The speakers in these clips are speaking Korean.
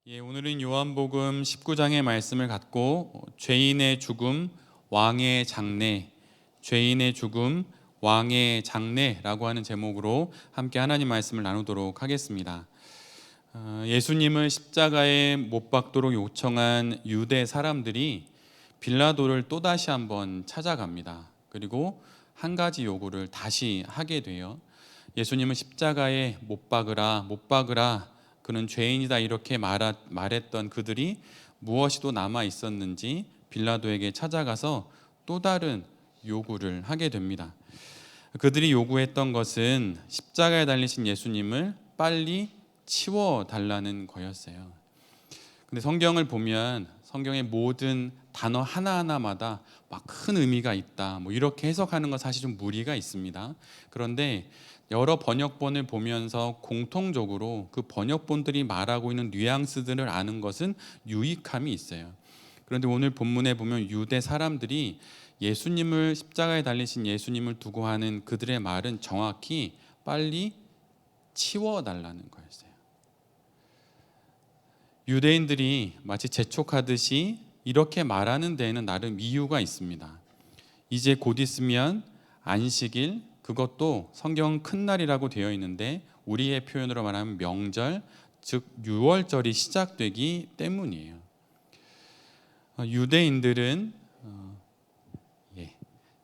오늘은 요한복음 19장의 말씀을 갖고 죄인의 죽음, 왕의 장래, 죄인의 죽음, 왕의 장래라고 하는 제목으로 함께 하나님 말씀을 나누도록 하겠습니다. 예수님을 십자가에 못 박도록 요청한 유대 사람들이 빌라도를 또다시 한번 찾아갑니다. 그리고 한 가지 요구를 다시 하게 돼요. 예수님을 십자가에 못 박으라, 못 박으라, 그는 죄인이다 이렇게 말했던 그들이 무엇이 또 남아 있었는지 빌라도에게 찾아가서 또 다른 요구를 하게 됩니다. 그들이 요구했던 것은 십자가에 달리신 예수님을 빨리 치워달라는 거였어요. 근데 성경을 보면 성경의 모든 단어 하나하나마다 막 큰 의미가 있다, 이렇게 해석하는 건 사실 좀 무리가 있습니다. 그런데 여러 번역본을 보면서 공통적으로 그 번역본들이 말하고 있는 뉘앙스들을 아는 것은 유익함이 있어요. 그런데 오늘 본문에 보면 유대 사람들이 예수님을 십자가에 달리신 예수님을 두고 하는 그들의 말은 정확히 빨리 치워달라는 거였어요. 유대인들이 마치 재촉하듯이 이렇게 말하는 데에는 나름 이유가 있습니다. 이제 곧 있으면 안식일, 그것도 성경 큰 날이라고 되어 있는데 우리의 표현으로 말하면 명절, 즉 유월절이 시작되기 때문이에요. 유대인들은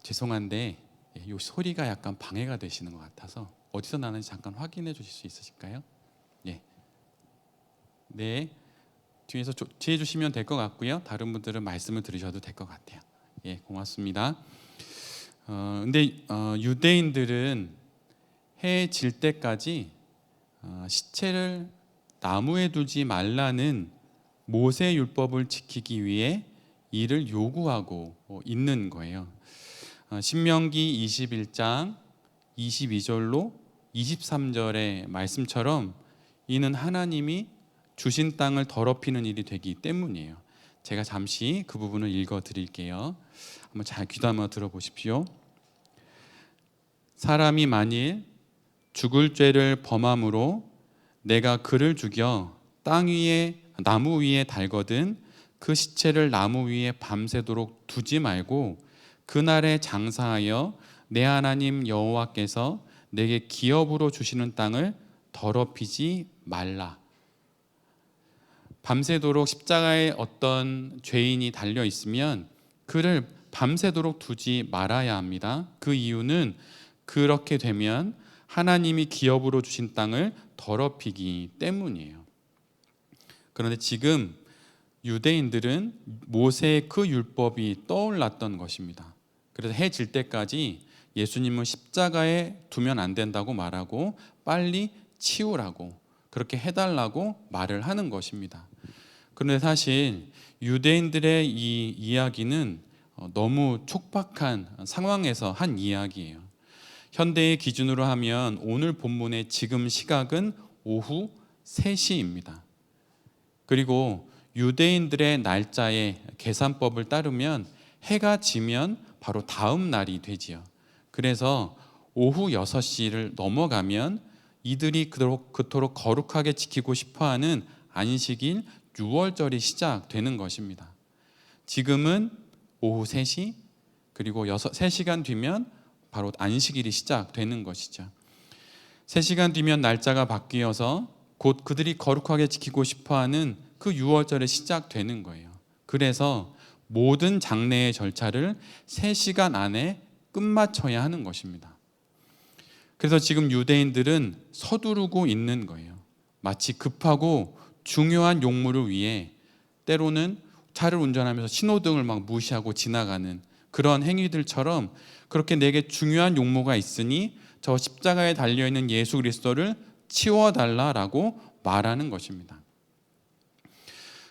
죄송한데 이 소리가 약간 방해가 되시는 것 같아서 어디서 나는지 잠깐 확인해 주실 수 있으실까요? 네, 뒤에서 조치해 주시면 될 것 같고요. 다른 분들은 말씀을 들으셔도 될 것 같아요. 고맙습니다. 근데 유대인들은 해 질 때까지 시체를 나무에 두지 말라는 모세 율법을 지키기 위해 이를 요구하고 있는 거예요. 신명기 21장 22절로 23절의 말씀처럼 이는 하나님이 주신 땅을 더럽히는 일이 되기 때문이에요. 제가 잠시 그 부분을 읽어 드릴게요. 한번 잘 귀담아 들어보십시오. 사람이 만일 죽을 죄를 범함으로 내가 그를 죽여 땅 위에 나무 위에 달거든 그 시체를 나무 위에 밤새도록 두지 말고 그날에 장사하여 내 하나님 여호와께서 내게 기업으로 주시는 땅을 더럽히지 말라. 밤새도록 십자가에 어떤 죄인이 달려 있으면 그를 밤새도록 두지 말아야 합니다. 그 이유는 그렇게 되면 하나님이 기업으로 주신 땅을 더럽히기 때문이에요. 그런데 지금 유대인들은 모세의 그 율법이 떠올랐던 것입니다. 그래서 해 질 때까지 예수님은 십자가에 두면 안 된다고 말하고 빨리 치우라고 그렇게 해달라고 말을 하는 것입니다. 그런데 사실 유대인들의 이 이야기는 너무 촉박한 상황에서 한 이야기예요. 현대의 기준으로 하면 오늘 본문의 지금 시각은 오후 3시입니다. 그리고 유대인들의 날짜의 계산법을 따르면 해가 지면 바로 다음 날이 되지요. 그래서 오후 6시를 넘어가면 이들이 그토록 거룩하게 지키고 싶어하는 안식일 유월절이 시작되는 것입니다. 지금은 오후 3시, 그리고 3시간 뒤면 바로 안식일이 시작되는 것이죠. 3시간 뒤면 날짜가 바뀌어서 곧 그들이 거룩하게 지키고 싶어하는 그 유월절이 시작되는 거예요. 그래서 모든 장례의 절차를 3시간 안에 끝마쳐야 하는 것입니다. 그래서 지금 유대인들은 서두르고 있는 거예요. 마치 급하고 중요한 용무를 위해 때로는 차를 운전하면서 신호등을 막 무시하고 지나가는 그런 행위들처럼 그렇게 내게 중요한 용무가 있으니 저 십자가에 달려있는 예수 그리스도를 치워달라라고 말하는 것입니다.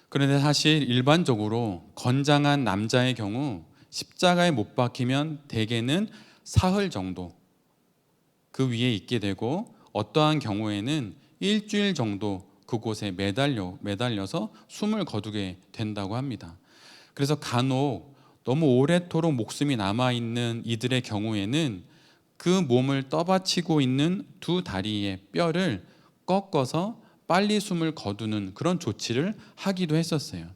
그런데 사실 일반적으로 건장한 남자의 경우 십자가에 못 박히면 대개는 사흘 정도 그 위에 있게 되고 어떠한 경우에는 일주일 정도 그곳에 매달려서 숨을 거두게 된다고 합니다. 그래서 간혹 너무 오래도록 목숨이 남아있는 이들의 경우에는 그 몸을 떠받치고 있는 두 다리의 뼈를 꺾어서 빨리 숨을 거두는 그런 조치를 하기도 했었어요.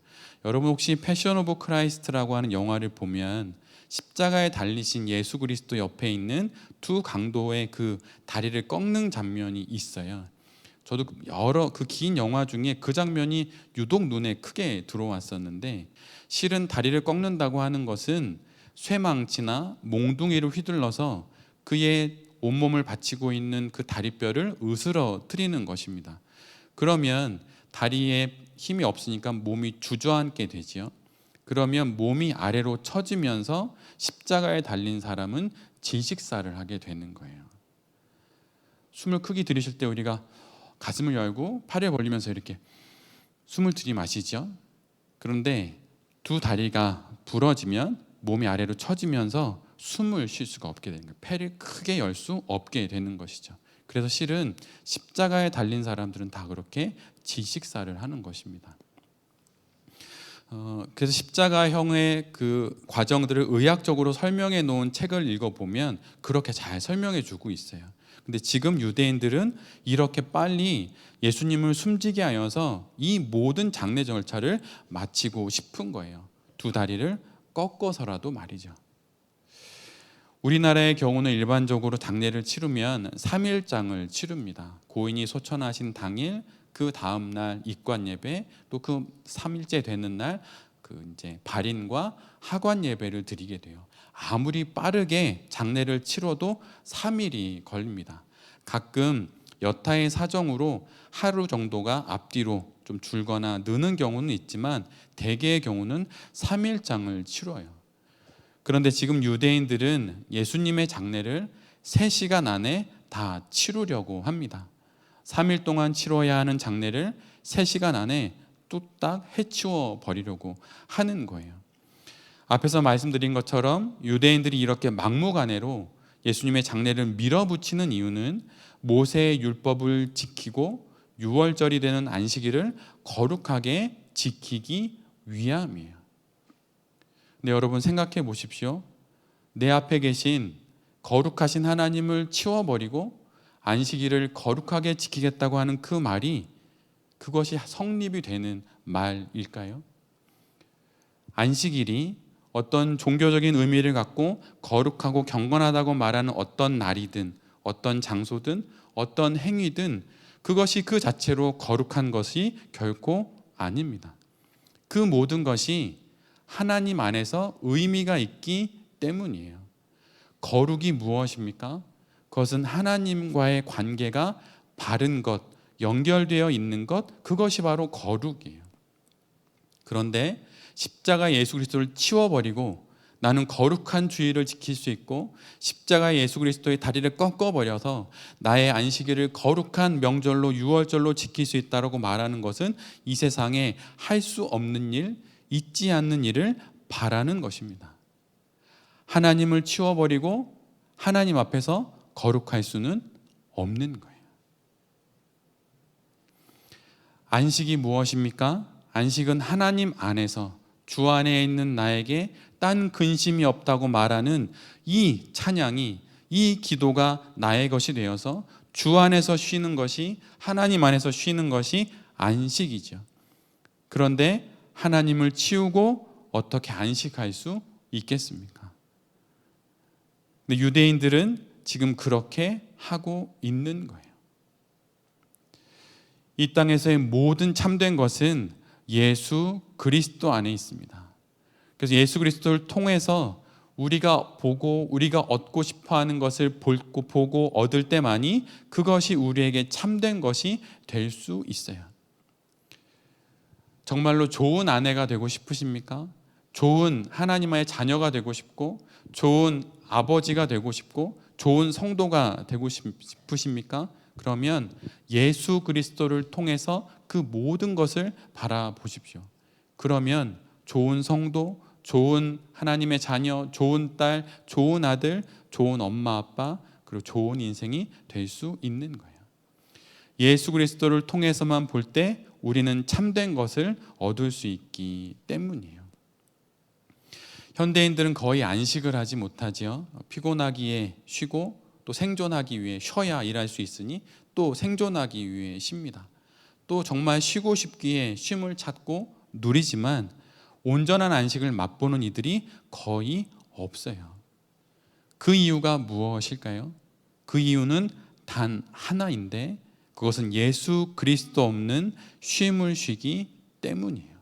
여러분 혹시 패션 오브 크라이스트라고 하는 영화를 보면 십자가에 달리신 예수 그리스도 옆에 있는 두 강도의 그 다리를 꺾는 장면이 있어요. 저도 여러 그 긴 영화 중에 그 장면이 유독 눈에 크게 들어왔었는데, 실은 다리를 꺾는다고 하는 것은 쇠망치나 몽둥이를 휘둘러서 그의 온몸을 받치고 있는 그 다리뼈를 으스러뜨리는 것입니다. 그러면 다리에 힘이 없으니까 몸이 주저앉게 되지요. 그러면 몸이 아래로 처지면서 십자가에 달린 사람은 질식사를 하게 되는 거예요. 숨을 크게 들이쉴 때 우리가 가슴을 열고 팔을 벌리면서 이렇게 숨을 들이마시죠. 그런데 두 다리가 부러지면 몸이 아래로 처지면서 숨을 쉴 수가 없게 되는 거예요. 폐를 크게 열 수 없게 되는 것이죠. 그래서 실은 십자가에 달린 사람들은 다 그렇게 질식사를 하는 것입니다. 그래서 십자가형의 그 과정들을 의학적으로 설명해 놓은 책을 읽어보면 그렇게 잘 설명해 주고 있어요. 근데 지금 유대인들은 이렇게 빨리 예수님을 숨지게 하여서 이 모든 장례 절차를 마치고 싶은 거예요. 두 다리를 꺾어서라도 말이죠. 우리나라의 경우는 일반적으로 장례를 치르면 3일장을 치릅니다. 고인이 소천하신 당일, 그 다음 날 입관 예배, 또 그 3일째 되는 날 그 이제 발인과 하관 예배를 드리게 돼요. 아무리 빠르게 장례를 치러도 3일이 걸립니다. 가끔 여타의 사정으로 하루 정도가 앞뒤로 좀 줄거나 느는 경우는 있지만 대개의 경우는 3일장을 치러요. 그런데 지금 유대인들은 예수님의 장례를 3시간 안에 다 치르려고 합니다. 3일 동안 치러야 하는 장례를 3시간 안에 뚝딱 해치워 버리려고 하는 거예요. 앞에서 말씀드린 것처럼 유대인들이 이렇게 막무가내로 예수님의 장례를 밀어붙이는 이유는 모세의 율법을 지키고 6월절이 되는 안식일을 거룩하게 지키기 위함이에요. 근데 여러분 생각해 보십시오. 내 앞에 계신 거룩하신 하나님을 치워버리고 안식일을 거룩하게 지키겠다고 하는 그 말이 그것이 성립이 되는 말일까요? 안식일이 어떤 종교적인 의미를 갖고 거룩하고 경건하다고 말하는 어떤 날이든 어떤 장소든 어떤 행위든 그것이 그 자체로 거룩한 것이 결코 아닙니다. 그 모든 것이 하나님 안에서 의미가 있기 때문이에요. 거룩이 무엇입니까? 그것은 하나님과의 관계가 바른 것, 연결되어 있는 것, 그것이 바로 거룩이에요. 그런데 십자가 예수 그리스도를 치워버리고 나는 거룩한 주의를 지킬 수 있고 십자가 예수 그리스도의 다리를 꺾어버려서 나의 안식일을 거룩한 명절로 6월절로 지킬 수 있다고 말하는 것은 이 세상에 할 수 없는 일, 있지 않는 일을 바라는 것입니다. 하나님을 치워버리고 하나님 앞에서 거룩할 수는 없는 거예요. 안식이 무엇입니까? 안식은 하나님 안에서 주 안에 있는 나에게 딴 근심이 없다고 말하는 이 찬양이, 이 기도가 나의 것이 되어서 주 안에서 쉬는 것이, 하나님 안에서 쉬는 것이 안식이죠. 그런데 하나님을 치우고 어떻게 안식할 수 있겠습니까? 근데 유대인들은 지금 그렇게 하고 있는 거예요. 이 땅에서의 모든 참된 것은 예수 그리스도 안에 있습니다. 그래서 예수 그리스도를 통해서 우리가 보고 우리가 얻고 싶어하는 것을 보고 얻을 때만이 그것이 우리에게 참된 것이 될 수 있어요. 정말로 좋은 아내가 되고 싶으십니까? 좋은 하나님의 자녀가 되고 싶고 좋은 아버지가 되고 싶고 좋은 성도가 되고 싶으십니까? 그러면 예수 그리스도를 통해서 그 모든 것을 바라보십시오. 그러면 좋은 성도, 좋은 하나님의 자녀, 좋은 딸, 좋은 아들, 좋은 엄마 아빠, 그리고 좋은 인생이 될 수 있는 거예요. 예수 그리스도를 통해서만 볼 때 우리는 참된 것을 얻을 수 있기 때문이에요. 현대인들은 거의 안식을 하지 못하지요. 피곤하기에 쉬고 또 생존하기 위해 쉬어야 일할 수 있으니 또 생존하기 위해 쉽니다. 또 정말 쉬고 싶기에 쉼을 찾고 누리지만 온전한 안식을 맛보는 이들이 거의 없어요. 그 이유가 무엇일까요? 그 이유는 단 하나인데 그것은 예수 그리스도 없는 쉼을 쉬기 때문이에요.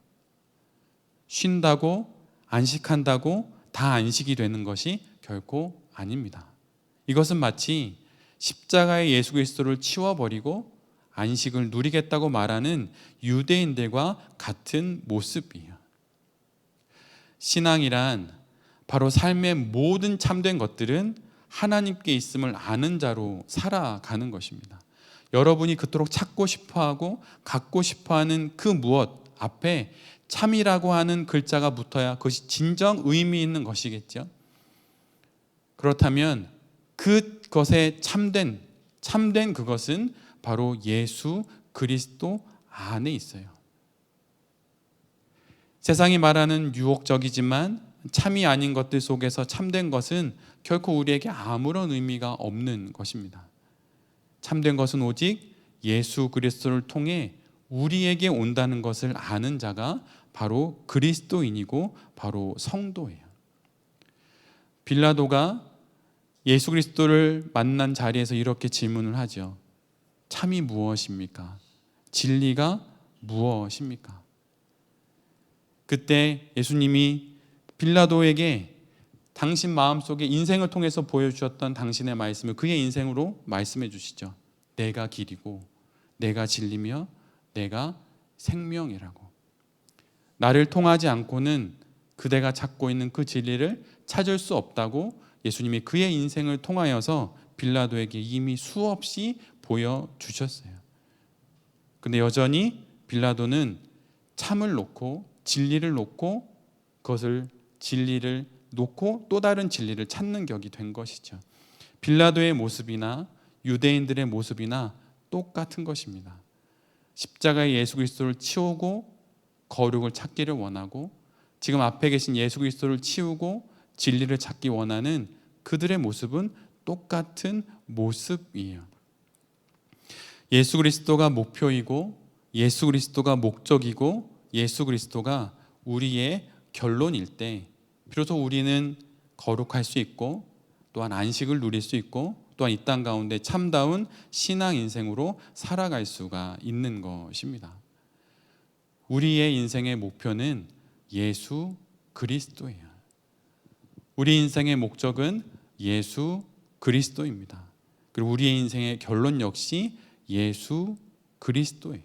쉰다고 안식한다고 다 안식이 되는 것이 결코 아닙니다. 이것은 마치 십자가의 예수 그리스도를 치워버리고 안식을 누리겠다고 말하는 유대인들과 같은 모습이에요. 신앙이란 바로 삶의 모든 참된 것들은 하나님께 있음을 아는 자로 살아가는 것입니다. 여러분이 그토록 찾고 싶어하고 갖고 싶어하는 그 무엇 앞에 참이라고 하는 글자가 붙어야 그것이 진정 의미 있는 것이겠죠. 그렇다면 그것에 참된 그것은 바로 예수 그리스도 안에 있어요. 세상이 말하는 유혹적이지만 참이 아닌 것들 속에서 참된 것은 결코 우리에게 아무런 의미가 없는 것입니다. 참된 것은 오직 예수 그리스도를 통해 우리에게 온다는 것을 아는 자가 바로 그리스도인이고 바로 성도예요. 빌라도가 예수 그리스도를 만난 자리에서 이렇게 질문을 하죠. 참이 무엇입니까? 진리가 무엇입니까? 그때 예수님이 빌라도에게 당신 마음속에 인생을 통해서 보여주셨던 당신의 말씀을 그의 인생으로 말씀해 주시죠. 내가 길이고 내가 진리며 내가 생명이라고. 나를 통하지 않고는 그대가 찾고 있는 그 진리를 찾을 수 없다고 예수님이 그의 인생을 통하여서 빌라도에게 이미 수없이 보여주셨어요. 근데 여전히 빌라도는 참을 놓고 진리를 놓고 그것을 진리를 놓고 또 다른 진리를 찾는 격이 된 것이죠. 빌라도의 모습이나 유대인들의 모습이나 똑같은 것입니다. 십자가의 예수 그리스도를 치우고 거룩을 찾기를 원하고 지금 앞에 계신 예수 그리스도를 치우고 진리를 찾기 원하는 그들의 모습은 똑같은 모습이에요. 예수 그리스도가 목표이고 예수 그리스도가 목적이고 예수 그리스도가 우리의 결론일 때 비로소 우리는 거룩할 수 있고 또한 안식을 누릴 수 있고 또한 이 땅 가운데 참다운 신앙 인생으로 살아갈 수가 있는 것입니다. 우리의 인생의 목표는 예수 그리스도예요. 우리 인생의 목적은 예수 그리스도입니다. 그리고 우리의 인생의 결론 역시 예수 그리스도예요.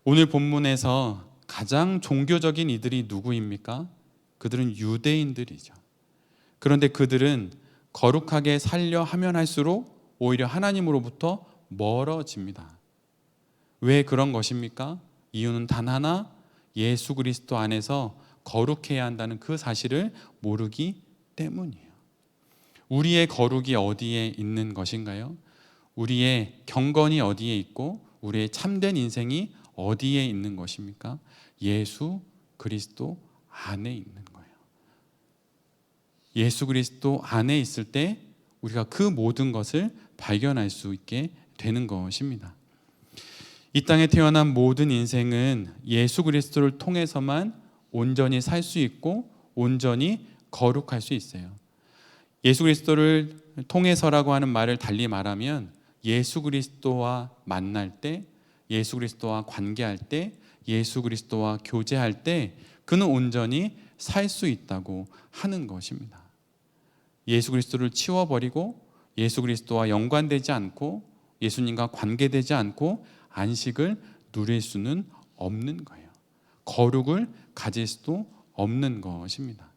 오늘 본문에서 가장 종교적인 이들이 누구입니까? 그들은 유대인들이죠. 그런데 그들은 거룩하게 살려 하면 할수록 오히려 하나님으로부터 멀어집니다. 왜 그런 것입니까? 이유는 단 하나, 예수 그리스도 안에서 거룩해야 한다는 그 사실을 모르기 때문이에요. 우리의 거룩이 어디에 있는 것인가요? 우리의 경건이 어디에 있고 우리의 참된 인생이 어디에 있는 것입니까? 예수 그리스도 안에 있는 거예요. 예수 그리스도 안에 있을 때 우리가 그 모든 것을 발견할 수 있게 되는 것입니다. 이 땅에 태어난 모든 인생은 예수 그리스도를 통해서만 온전히 살 수 있고 온전히 거룩할 수 있어요. 예수 그리스도를 통해서라고 하는 말을 달리 말하면 예수 그리스도와 만날 때, 예수 그리스도와 관계할 때, 예수 그리스도와 교제할 때 그는 온전히 살 수 있다고 하는 것입니다. 예수 그리스도를 치워버리고 예수 그리스도와 연관되지 않고 예수님과 관계되지 않고 안식을 누릴 수는 없는 거예요. 거룩을 가질 수도 없는 것입니다.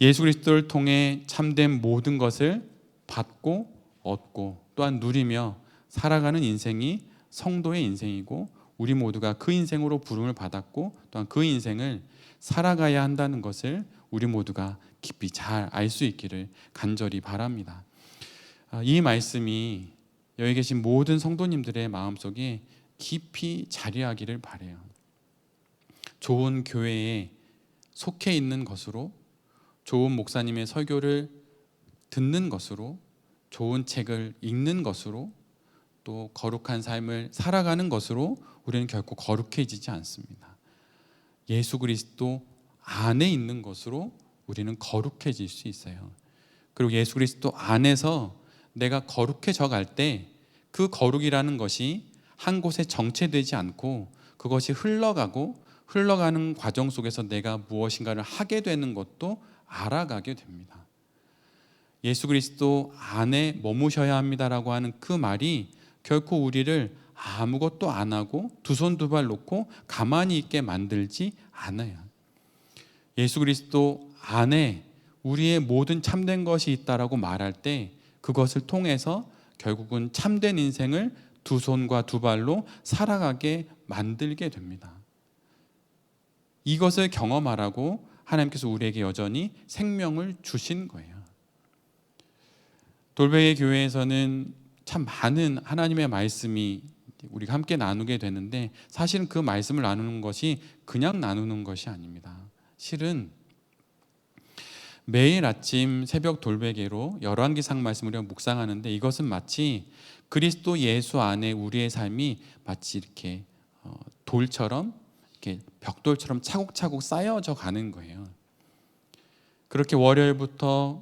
예수 그리스도를 통해 참된 모든 것을 받고 얻고 또한 누리며 살아가는 인생이 성도의 인생이고 우리 모두가 그 인생으로 부름을 받았고 또한 그 인생을 살아가야 한다는 것을 우리 모두가 깊이 잘 알 수 있기를 간절히 바랍니다. 이 말씀이 여기 계신 모든 성도님들의 마음속에 깊이 자리하기를 바라요. 좋은 교회에 속해 있는 것으로, 좋은 목사님의 설교를 듣는 것으로, 좋은 책을 읽는 것으로, 또 거룩한 삶을 살아가는 것으로 우리는 결코 거룩해지지 않습니다. 예수 그리스도 안에 있는 것으로 우리는 거룩해질 수 있어요. 그리고 예수 그리스도 안에서 내가 거룩해져 갈 때 그 거룩이라는 것이 한 곳에 정체되지 않고 그것이 흘러가는 과정 속에서 내가 무엇인가를 하게 되는 것도 알아가게 됩니다. 예수 그리스도 안에 머무셔야 합니다라고 하는 그 말이 결코 우리를 아무것도 안 하고 두 손 두 발 놓고 가만히 있게 만들지 않아요. 예수 그리스도 안에 우리의 모든 참된 것이 있다라고 말할 때 그것을 통해서 결국은 참된 인생을 두 손과 두 발로 살아가게 만들게 됩니다. 이것을 경험하라고 하나님께서 우리에게 여전히 생명을 주신 거예요. 돌베개 교회에서는 참 많은 하나님의 말씀이 우리가 함께 나누게 되는데 사실은 그 말씀을 나누는 것이 그냥 나누는 것이 아닙니다. 실은 매일 아침 새벽 돌베개로 열왕기상 말씀을 우리가 묵상하는데 이것은 마치 그리스도 예수 안에 우리의 삶이 마치 이렇게 돌처럼 이렇게 벽돌처럼 차곡차곡 쌓여져 가는 거예요. 그렇게 월요일부터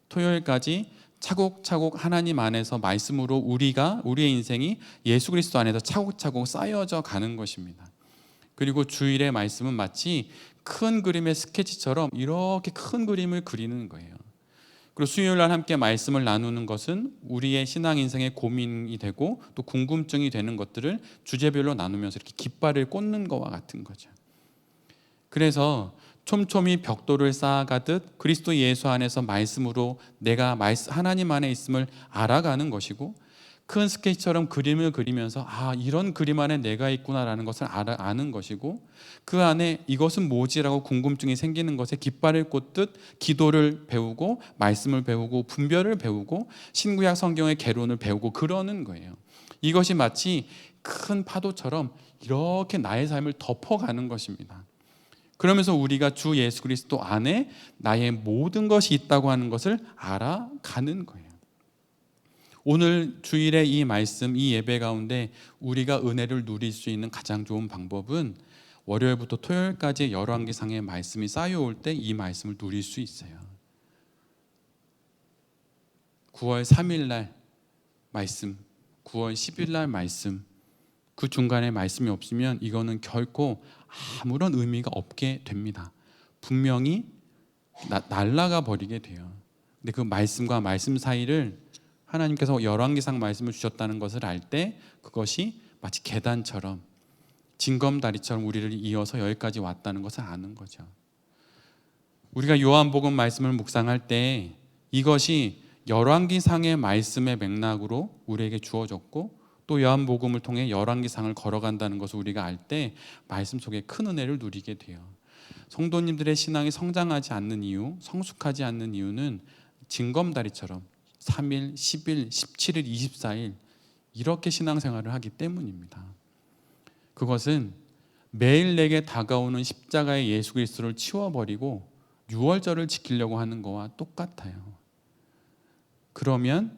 토요일까지 차곡차곡 하나님 안에서 말씀으로 우리의 인생이 예수 그리스도 안에서 차곡차곡 쌓여져 가는 것입니다. 그리고 주일의 말씀은 마치 큰 그림의 스케치처럼 이렇게 큰 그림을 그리는 거예요. 그리고 수요일 날 함께 말씀을 나누는 것은 우리의 신앙 인생의 고민이 되고 또 궁금증이 되는 것들을 주제별로 나누면서 이렇게 깃발을 꽂는 것과 같은 거죠. 그래서 촘촘히 벽돌을 쌓아가듯 그리스도 예수 안에서 말씀으로 내가 하나님 안에 있음을 알아가는 것이고 큰 스케치처럼 그림을 그리면서 이런 그림 안에 내가 있구나라는 것을 아는 것이고 그 안에 이것은 뭐지라고 궁금증이 생기는 것에 깃발을 꽂듯 기도를 배우고 말씀을 배우고 분별을 배우고 신구약 성경의 개론을 배우고 그러는 거예요. 이것이 마치 큰 파도처럼 이렇게 나의 삶을 덮어가는 것입니다. 그러면서 우리가 주 예수 그리스도 안에 나의 모든 것이 있다고 하는 것을 알아가는 거예요. 오늘 주일의 이 말씀, 이 예배 가운데 우리가 은혜를 누릴 수 있는 가장 좋은 방법은 월요일부터 토요일까지 열왕기상의 말씀이 쌓여올 때 이 말씀을 누릴 수 있어요. 9월 3일 날 말씀, 9월 10일 날 말씀, 그 중간에 말씀이 없으면 이거는 결코 아무런 의미가 없게 됩니다. 분명히 날아가 버리게 돼요. 근데 그 말씀과 말씀 사이를 하나님께서 열왕기상 말씀을 주셨다는 것을 알 때 그것이 마치 계단처럼 징검다리처럼 우리를 이어서 여기까지 왔다는 것을 아는 거죠. 우리가 요한복음 말씀을 묵상할 때 이것이 열왕기상의 말씀의 맥락으로 우리에게 주어졌고 또 요한복음을 통해 열왕기상을 걸어간다는 것을 우리가 알 때 말씀 속에 큰 은혜를 누리게 돼요. 성도님들의 신앙이 성장하지 않는 이유, 성숙하지 않는 이유는 징검다리처럼 3일, 10일, 17일, 24일 이렇게 신앙생활을 하기 때문입니다. 그것은 매일 내게 다가오는 십자가의 예수 그리스도를 치워버리고 유월절을 지키려고 하는 것과 똑같아요. 그러면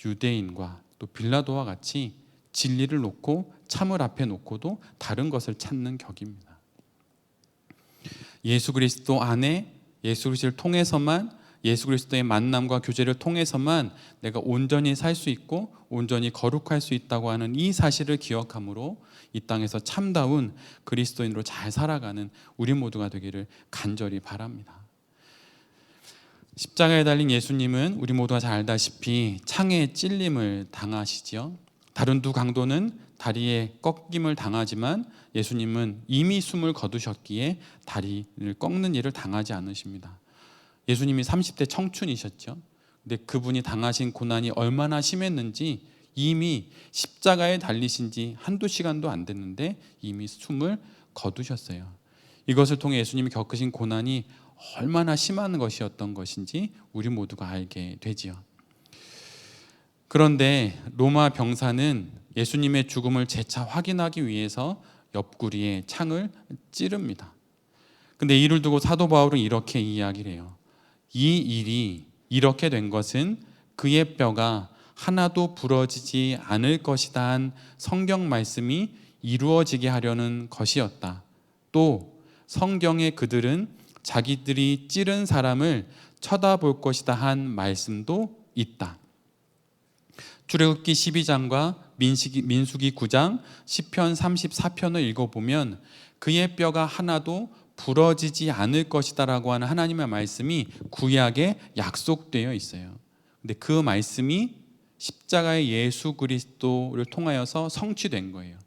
유대인과 또 빌라도와 같이 진리를 놓고 참을 앞에 놓고도 다른 것을 찾는 격입니다. 예수 그리스도 안에 예수 그리스도를 통해서만 예수 그리스도의 만남과 교제를 통해서만 내가 온전히 살 수 있고 온전히 거룩할 수 있다고 하는 이 사실을 기억함으로 이 땅에서 참다운 그리스도인으로 잘 살아가는 우리 모두가 되기를 간절히 바랍니다. 십자가에 달린 예수님은 우리 모두가 잘 알다시피 창에 찔림을 당하시지요. 다른 두 강도는 다리에 꺾임을 당하지만 예수님은 이미 숨을 거두셨기에 다리를 꺾는 일을 당하지 않으십니다. 예수님이 30대 청춘이셨죠. 근데 그분이 당하신 고난이 얼마나 심했는지 이미 십자가에 달리신 지 한두 시간도 안 됐는데 이미 숨을 거두셨어요. 이것을 통해 예수님이 겪으신 고난이 얼마나 심한 것이었던 것인지 우리 모두가 알게 되지요. 그런데 로마 병사는 예수님의 죽음을 재차 확인하기 위해서 옆구리에 창을 찌릅니다. 근데 이를 두고 사도 바울은 이렇게 이야기를 해요. 이 일이 이렇게 된 것은 그의 뼈가 하나도 부러지지 않을 것이다 한 성경 말씀이 이루어지게 하려는 것이었다. 또 성경에 그들은 자기들이 찌른 사람을 쳐다볼 것이다 한 말씀도 있다. 출애굽기 12장과 민수기 9장, 시편 34편을 읽어보면 그의 뼈가 하나도 부러지지 않을 것이다 라고 하는 하나님의 말씀이 구약에 약속되어 있어요. 근데 그 말씀이 십자가의 예수 그리스도를 통하여서 성취된 거예요.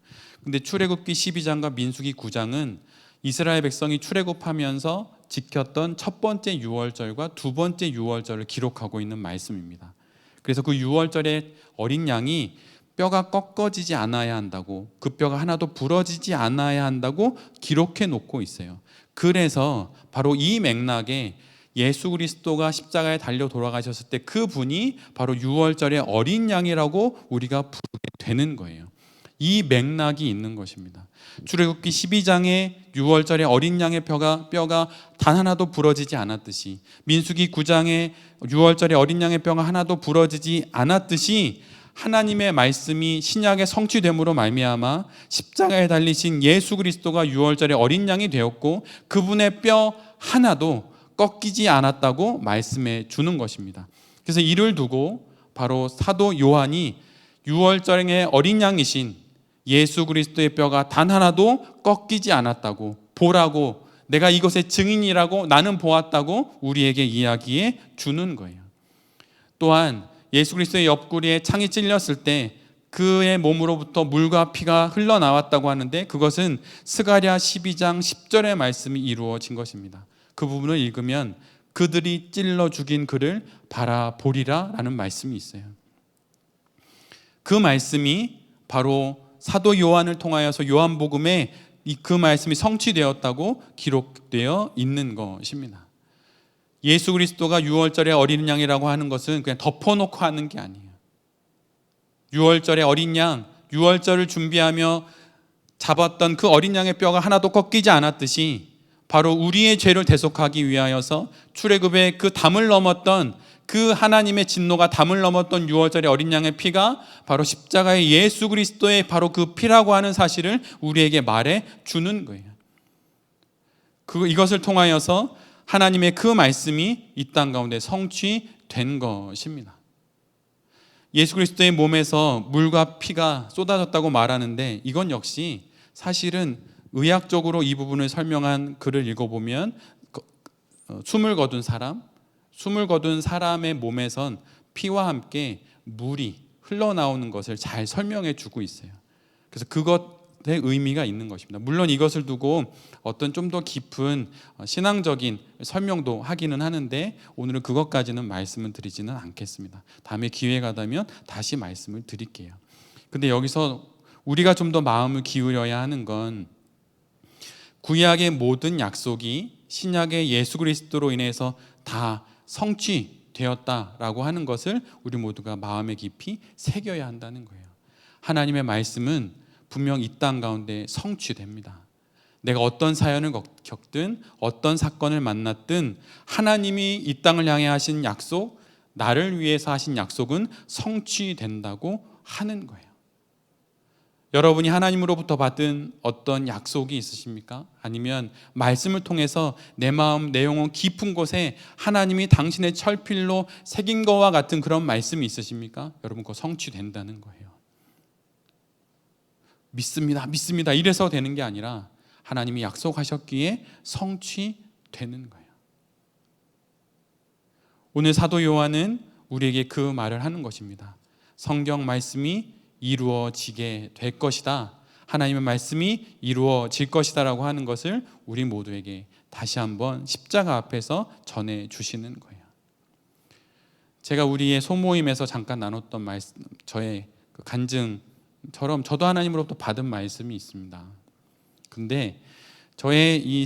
근데 출애굽기 12장과 민수기 9장은 이스라엘 백성이 출애굽하면서 지켰던 첫 번째 유월절과 두 번째 유월절을 기록하고 있는 말씀입니다. 그래서 그 유월절에 어린 양이 뼈가 꺾어지지 않아야 한다고, 그 뼈가 하나도 부러지지 않아야 한다고 기록해 놓고 있어요. 그래서 바로 이 맥락에 예수 그리스도가 십자가에 달려 돌아가셨을 때 그분이 바로 유월절의 어린 양이라고 우리가 부르게 되는 거예요. 이 맥락이 있는 것입니다. 출애굽기 12장의 유월절의 어린 양의 뼈가 단 하나도 부러지지 않았듯이, 민수기 9장의 유월절의 어린 양의 뼈가 하나도 부러지지 않았듯이, 하나님의 말씀이 신약에 성취됨으로 말미암아 십자가에 달리신 예수 그리스도가 유월절의 어린 양이 되었고 그분의 뼈 하나도 꺾이지 않았다고 말씀해 주는 것입니다. 그래서 이를 두고 바로 사도 요한이 유월절의 어린 양이신 예수 그리스도의 뼈가 단 하나도 꺾이지 않았다고, 보라고, 내가 이것의 증인이라고, 나는 보았다고 우리에게 이야기해 주는 거예요. 또한 예수 그리스도의 옆구리에 창이 찔렸을 때 그의 몸으로부터 물과 피가 흘러나왔다고 하는데 그것은 스가랴 12장 10절의 말씀이 이루어진 것입니다. 그 부분을 읽으면 그들이 찔러 죽인 그를 바라보리라 라는 말씀이 있어요. 그 말씀이 바로 사도 요한을 통하여서 요한복음에 그 말씀이 성취되었다고 기록되어 있는 것입니다. 예수 그리스도가 유월절의 어린 양이라고 하는 것은 그냥 덮어놓고 하는 게 아니에요. 유월절의 어린 양, 유월절을 준비하며 잡았던 그 어린 양의 뼈가 하나도 꺾이지 않았듯이 바로 우리의 죄를 대속하기 위하여서 출애굽의 그 담을 넘었던 그 하나님의 진노가 담을 넘었던 유월절의 어린 양의 피가 바로 십자가의 예수 그리스도의 바로 그 피라고 하는 사실을 우리에게 말해 주는 거예요. 이것을 통하여서 하나님의 그 말씀이 이 땅 가운데 성취된 것입니다. 예수 그리스도의 몸에서 물과 피가 쏟아졌다고 말하는데 이건 역시 사실은 의학적으로 이 부분을 설명한 글을 읽어보면 숨을 거둔 사람의 몸에선 피와 함께 물이 흘러나오는 것을 잘 설명해 주고 있어요. 그래서 그것의 의미가 있는 것입니다. 물론 이것을 두고 어떤 좀 더 깊은 신앙적인 설명도 하기는 하는데 오늘은 그것까지는 말씀을 드리지는 않겠습니다. 다음에 기회가 되면 다시 말씀을 드릴게요. 근데 여기서 우리가 좀 더 마음을 기울여야 하는 건 구약의 모든 약속이 신약의 예수 그리스도로 인해서 다 성취되었다라고 하는 것을 우리 모두가 마음에 깊이 새겨야 한다는 거예요. 하나님의 말씀은 분명 이 땅 가운데 성취됩니다. 내가 어떤 사연을 겪든 어떤 사건을 만났든 하나님이 이 땅을 향해 하신 약속, 나를 위해서 하신 약속은 성취된다고 하는 거예요. 여러분이 하나님으로부터 받은 어떤 약속이 있으십니까? 아니면 말씀을 통해서 내 마음, 내 영혼 깊은 곳에 하나님이 당신의 철필로 새긴 것과 같은 그런 말씀이 있으십니까? 여러분 그거 성취된다는 거예요. 믿습니다 이래서 되는 게 아니라 하나님이 약속하셨기에 성취되는 거예요. 오늘 사도 요한은 우리에게 그 말을 하는 것입니다. 성경 말씀이 이루어지게 될 것이다, 하나님의 말씀이 이루어질 것이다 라고 하는 것을 우리 모두에게 다시 한번 십자가 앞에서 전해 주시는 거예요. 제가 우리의 소모임에서 잠깐 나눴던 말씀, 저의 그 간증처럼 저도 하나님으로부터 받은 말씀이 있습니다. 근데 저의 이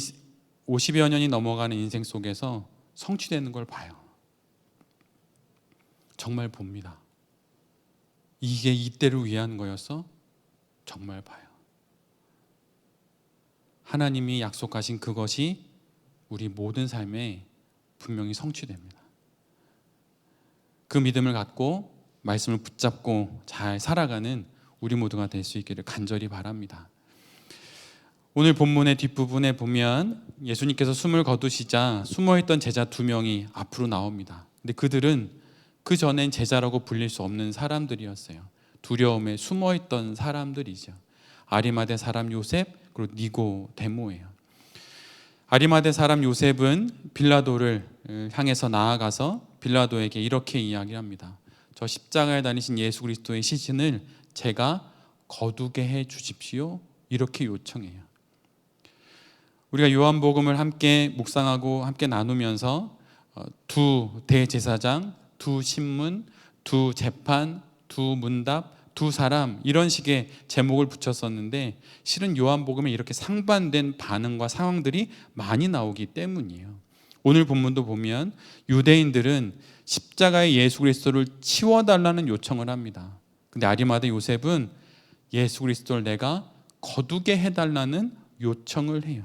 50여 년이 넘어가는 인생 속에서 성취되는 걸 봐요. 정말 봅니다. 이게 이때를 위한 거였어? 정말 봐요. 하나님이 약속하신 그것이 우리 모든 삶에 분명히 성취됩니다. 그 믿음을 갖고 말씀을 붙잡고 잘 살아가는 우리 모두가 될 수 있기를 간절히 바랍니다. 오늘 본문의 뒷부분에 보면 예수님께서 숨을 거두시자 숨어있던 제자 2명이 앞으로 나옵니다. 근데 그들은 그 전엔 제자라고 불릴 수 없는 사람들이었어요. 두려움에 숨어있던 사람들이죠. 아리마대 사람 요셉, 그리고 니고데모예요. 아리마대 사람 요셉은 빌라도를 향해서 나아가서 빌라도에게 이렇게 이야기합니다. 저 십자가에 달리신 예수 그리스도의 시신을 제가 거두게 해 주십시오. 이렇게 요청해요. 우리가 요한복음을 함께 묵상하고 함께 나누면서 두 대제사장, 두 신문, 두 재판, 두 문답, 두 사람 이런 식의 제목을 붙였었는데 실은 요한복음에 이렇게 상반된 반응과 상황들이 많이 나오기 때문이에요. 오늘 본문도 보면 유대인들은 십자가의 예수 그리스도를 치워달라는 요청을 합니다. 근데 아리마대 요셉은 예수 그리스도를 내가 거두게 해달라는 요청을 해요.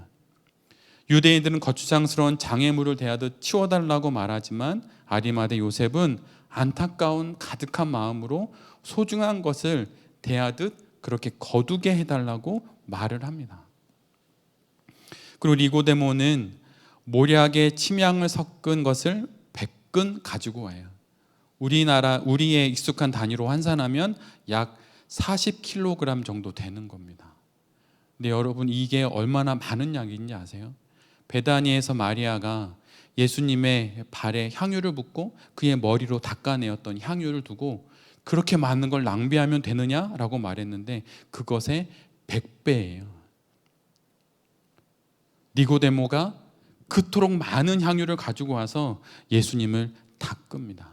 유대인들은 거추장스러운 장애물을 대하듯 치워달라고 말하지만 아리마대 요셉은 안타까운 가득한 마음으로 소중한 것을 대하듯 그렇게 거두게 해달라고 말을 합니다. 그리고 니고데모는 모략에 침향을 섞은 것을 100근 가지고 와요. 우리의 익숙한 단위로 환산하면 약 40kg 정도 되는 겁니다. 근데 여러분 이게 얼마나 많은 양인지 아세요? 베다니에서 마리아가 예수님의 발에 향유를 붓고 그의 머리로 닦아내었던 향유를 두고 그렇게 많은 걸 낭비하면 되느냐라고 말했는데 그것의 100배예요. 니고데모가 그토록 많은 향유를 가지고 와서 예수님을 닦습니다.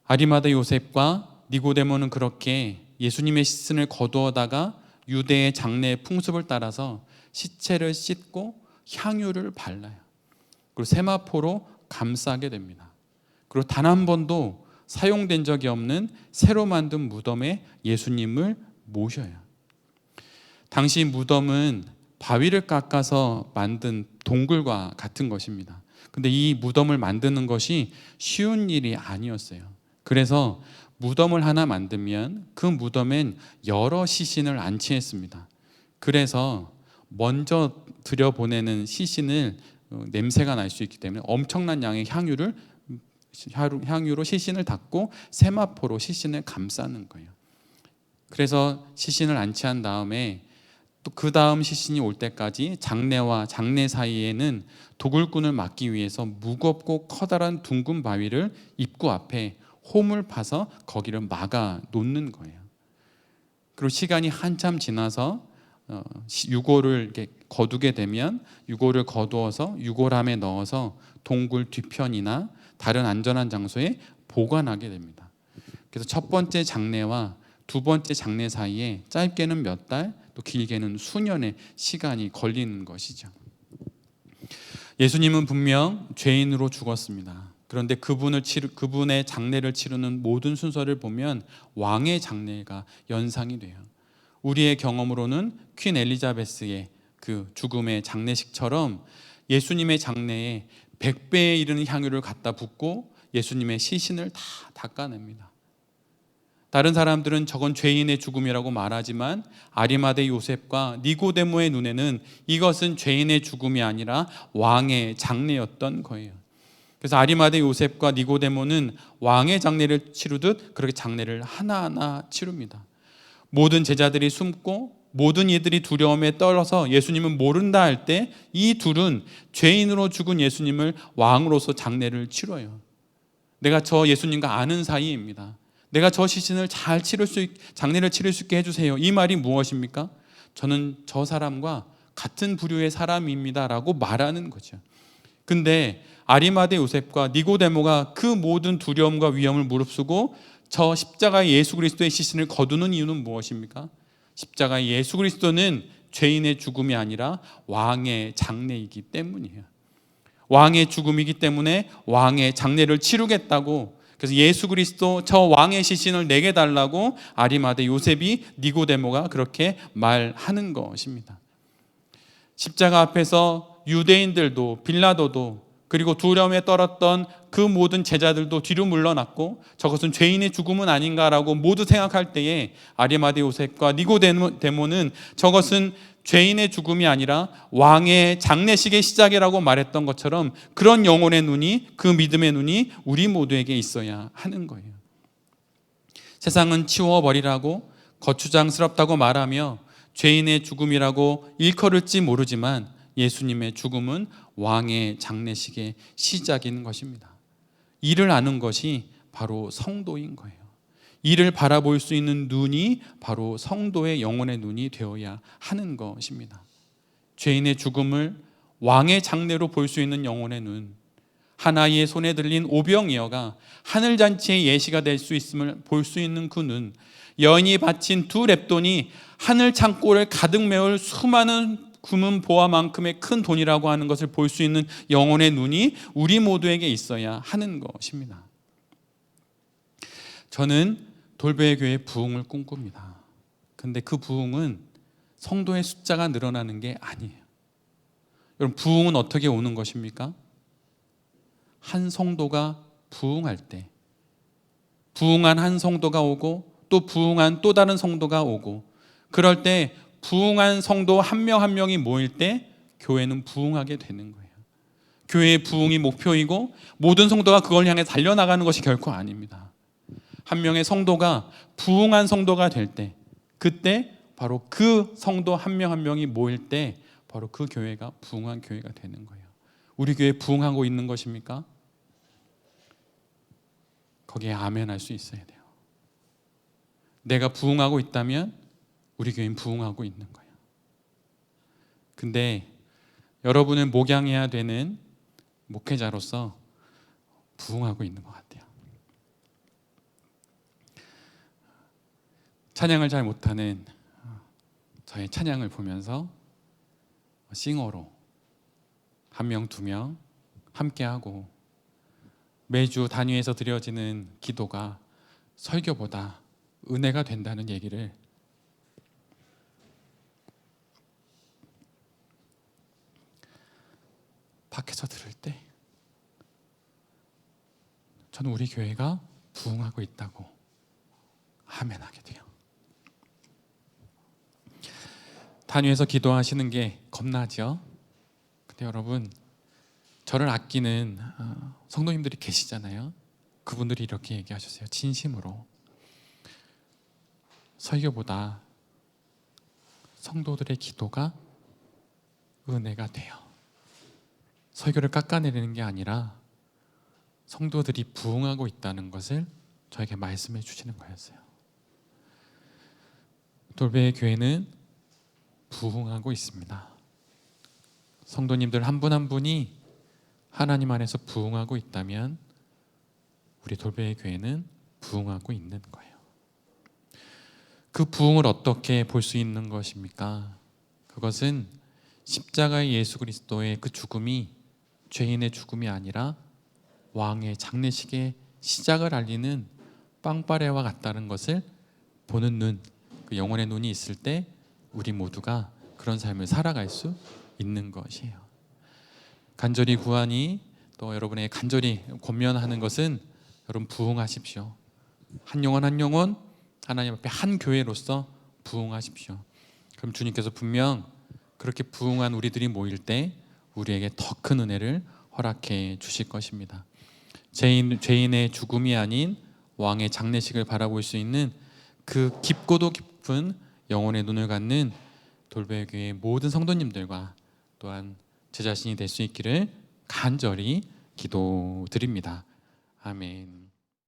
아리마대 요셉과 니고데모는 그렇게 예수님의 시신을 거두어다가 유대의 장례의 풍습을 따라서 시체를 씻고 향유를 발라요. 그리고 세마포로 감싸게 됩니다. 그리고 단 한 번도 사용된 적이 없는 새로 만든 무덤에 예수님을 모셔요. 당시 무덤은 바위를 깎아서 만든 동굴과 같은 것입니다. 근데 이 무덤을 만드는 것이 쉬운 일이 아니었어요. 그래서 무덤을 하나 만들면 그 무덤엔 여러 시신을 안치했습니다. 그래서 먼저 들여보내는 시신을 냄새가 날 수 있기 때문에 엄청난 양의 향유로 시신을 닦고 세마포로 시신을 감싸는 거예요. 그래서 시신을 안치한 다음에 또 그 다음 시신이 올 때까지 장례와 장례 사이에는 도굴꾼을 막기 위해서 무겁고 커다란 둥근 바위를 입구 앞에 홈을 파서 거기를 막아 놓는 거예요. 그리고 시간이 한참 지나서 유골을 이렇게 거두게 되면 유골을 거두어서 유골함에 넣어서 동굴 뒤편이나 다른 안전한 장소에 보관하게 됩니다. 그래서 첫 번째 장례와 두 번째 장례 사이에 짧게는 몇 달, 또 길게는 수년의 시간이 걸리는 것이죠. 예수님은 분명 죄인으로 죽었습니다. 그런데 그분의 장례를 치르는 모든 순서를 보면 왕의 장례가 연상이 돼요. 우리의 경험으로는 퀸 엘리자베스의 그 죽음의 장례식처럼 예수님의 장례에 100배에 이르는 향유를 갖다 붓고 예수님의 시신을 다 닦아냅니다. 다른 사람들은 저건 죄인의 죽음이라고 말하지만 아리마대 요셉과 니고데모의 눈에는 이것은 죄인의 죽음이 아니라 왕의 장례였던 거예요. 그래서 아리마대 요셉과 니고데모는 왕의 장례를 치르듯 그렇게 장례를 하나하나 치릅니다. 모든 제자들이 숨고 모든 이들이 두려움에 떨어서 예수님은 모른다 할 때 이 둘은 죄인으로 죽은 예수님을 왕으로서 장례를 치러요. 내가 저 예수님과 아는 사이입니다. 내가 저 시신을 잘 장례를 치를 수 있게 해주세요. 이 말이 무엇입니까? 저는 저 사람과 같은 부류의 사람입니다 라고 말하는 거죠. 근데 아리마대 요셉과 니고데모가 그 모든 두려움과 위험을 무릅쓰고 저 십자가의 예수 그리스도의 시신을 거두는 이유는 무엇입니까? 십자가의 예수 그리스도는 죄인의 죽음이 아니라 왕의 장례이기 때문이에요. 왕의 죽음이기 때문에 왕의 장례를 치르겠다고, 그래서 예수 그리스도 저 왕의 시신을 내게 달라고 아리마대 요셉이 니고데모가 그렇게 말하는 것입니다. 십자가 앞에서 유대인들도 빌라도도 그리고 두려움에 떨었던 그 모든 제자들도 뒤로 물러났고 저것은 죄인의 죽음은 아닌가라고 모두 생각할 때에 아리마대 요셉과 니고데모는 저것은 죄인의 죽음이 아니라 왕의 장례식의 시작이라고 말했던 것처럼 그런 영혼의 눈이, 그 믿음의 눈이 우리 모두에게 있어야 하는 거예요. 세상은 치워버리라고 거추장스럽다고 말하며 죄인의 죽음이라고 일컬을지 모르지만 예수님의 죽음은 왕의 장례식의 시작인 것입니다. 이를 아는 것이 바로 성도인 거예요. 이를 바라볼 수 있는 눈이 바로 성도의 영혼의 눈이 되어야 하는 것입니다. 죄인의 죽음을 왕의 장례로 볼 수 있는 영혼의 눈, 한 아이의 손에 들린 오병이어가 하늘잔치의 예시가 될 수 있음을 볼 수 있는 그 눈, 여인이 바친 두 렙돈이 하늘 창고를 가득 메울 수많은 금은 보화만큼의 큰 돈이라고 하는 것을 볼 수 있는 영혼의 눈이 우리 모두에게 있어야 하는 것입니다. 저는 돌베 교회 부흥을 꿈꿉니다. 근데 그 부흥은 성도의 숫자가 늘어나는 게 아니에요. 여러분, 부흥은 어떻게 오는 것입니까? 한 성도가 부흥할 때, 부흥한 한 성도가 오고 또 부흥한 또 다른 성도가 오고, 그럴 때 부흥한 성도 한 명 한 명이 모일 때 교회는 부흥하게 되는 거예요. 교회의 부흥이 목표이고 모든 성도가 그걸 향해 달려나가는 것이 결코 아닙니다. 한 명의 성도가 부흥한 성도가 될 때, 그때 바로 그 성도 한 명 한 명이 모일 때 바로 그 교회가 부흥한 교회가 되는 거예요. 우리 교회 부흥하고 있는 것입니까? 거기에 아멘 할 수 있어야 돼요. 내가 부흥하고 있다면 우리 교회는 부흥하고 있는 거예요. 근데 여러분을 목양해야 되는 목회자로서 부흥하고 있는 것 같아요. 찬양을 잘 못하는 저의 찬양을 보면서 싱어로 한 명, 두 명 함께하고 매주 단위에서 드려지는 기도가 설교보다 은혜가 된다는 얘기를 밖에서 들을 때 저는 우리 교회가 부흥하고 있다고 아멘하게 돼요. 단위에서 기도하시는 게 겁나죠? 근데 여러분, 저를 아끼는 성도님들이 계시잖아요. 그분들이 이렇게 얘기하셨어요. 진심으로 설교보다 성도들의 기도가 은혜가 돼요. 설교를 깎아내리는 게 아니라 성도들이 부흥하고 있다는 것을 저에게 말씀해 주시는 거였어요. 돌베 교회는 부흥하고 있습니다. 성도님들 한 분 한 분이 하나님 안에서 부흥하고 있다면 우리 돌베 교회는 부흥하고 있는 거예요. 그 부흥을 어떻게 볼 수 있는 것입니까? 그것은 십자가의 예수 그리스도의 그 죽음이 죄인의 죽음이 아니라 왕의 장례식의 시작을 알리는 빵빠레와 같다는 것을 보는 눈, 그 영혼의 눈이 있을 때 우리 모두가 그런 삶을 살아갈 수 있는 것이에요. 간절히 구하니, 또 여러분의 간절히 권면하는 것은 여러분 부흥하십시오. 한 영혼 한 영혼 하나님 앞에 한 교회로서 부흥하십시오. 그럼 주님께서 분명 그렇게 부흥한 우리들이 모일 때 우리에게 더 큰 은혜를 허락해 주실 것입니다. 죄인의 죽음이 아닌 왕의 장례식을 바라볼 수 있는 그 깊고도 깊은 영혼의 눈을 갖는 돌베 교회의 모든 성도님들과 또한 제 자신이 될 수 있기를 간절히 기도드립니다. 아멘.